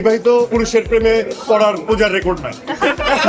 বিবাহিত পুরুষের প্রেমে পড়ার পূজার রেকর্ড নাই।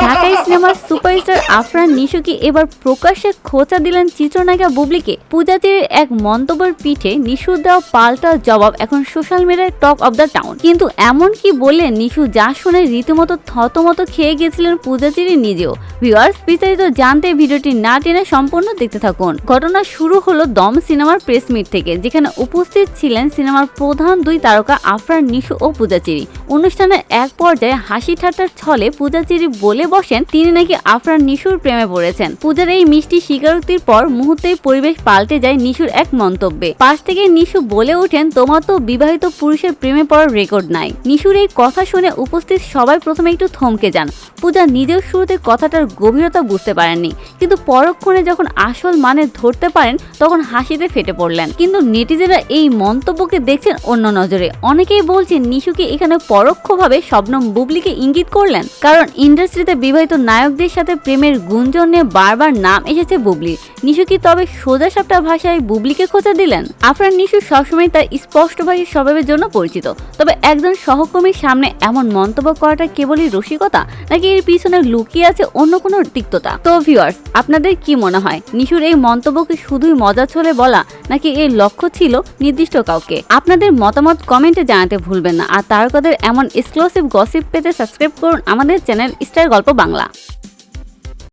ঢাকাই সিনেমার সুপারস্টার আফরান নিশু কি এবার প্রকাশ্যে খোঁচা দিলেন চিত্রনায়িকা বুবলিকে? পূজাতির এক মন্তব্যের পিঠে নিশুর দেওয়া পাল্টা জবাব এখন সোশ্যাল মিডিয়ায় টক অব দ্য টাউন। কিন্তু এমন কি বললেন নিশু যা শুনে রীতিমতো থতমত খেয়ে গেছিলেন পূজাচিরি নিজেও। ভিউয়ার্স, বিস্তারিত জানতে ভিডিওটি না টেনে সম্পূর্ণ দেখতে থাকুন। ঘটনা শুরু হলো দম সিনেমার প্রেস মিট থেকে, যেখানে উপস্থিত ছিলেন সিনেমার প্রধান দুই তারকা আফরান নিশু ও পূজাচিরি। অনুষ্ঠানের এক পর্যায়ে হাসি ঠাট্টার ছলে পূজাচিরি বলে বসেন তিনি নাকি আফরান নিশুর প্রেমে পড়েছেন। পূজার এই মিষ্টি স্বীকারোক্তির পর মুহূর্তেই পরিবেশ পাল্টে যায় নিশুর এক মন্তব্যে। পাশ থেকে নিশু বলে ওঠেন, তোমার তো বিবাহিত পুরুষের প্রেমে পড়ার রেকর্ড নাই। নিশুর এই কথা শুনে উপস্থিত সবাই প্রথমে একটু থমকে যান। পূজা নিজেও শুরুতে কথাটার গভীরতা বুঝতে পারেননি, কিন্তু পরক্ষণে যখন আসল মানে ধরতে পারেন তখন হাসিতে ফেটে পড়লেন। কিন্তু নেটিজেনরা এই মন্তব্যকে দেখছেন অন্য নজরে। অনেকেই বলছেন নিশুকে এখানে পরোক্ষভাবে শবনম বুবলিকে ইঙ্গিত করলেন, কারণ ইন্ডাস্ট্রিতে বিবাহিত নায়কদের সাথে প্রেমের গুঞ্জন নিয়ে বারবার নাম এসেছে বুবলির। নিশু কি তবে সোজাসাপটা ভাষায় বুবলিকে খোঁচা দিলেন? আফরান নিশু সবসময় তার স্পষ্টভাষী স্বভাবের জন্য পরিচিত, তবে একজন সহকর্মীর সামনে এমন মন্তব্য করাটা কেবলই রসিকতা, নাকি এর পিছনে লুকিয়ে আছে অন্য কোনো তিক্ততা? তো ভিউয়ার্স, আপনাদের কি মনে হয় নিশুর এই মন্তব্যকে শুধুই মজা ছলে বলা, নাকি এর লক্ষ্য ছিল নির্দিষ্ট কাউকে? আপনাদের মতামত কমেন্টে জানাতে ভুলবেন না। আর তারকাদের এমন এক্সক্লুসিভ গসিপ পেতে সাবস্ক্রাইব করুন আমাদের চ্যানেল স্টার গল্প বাংলা।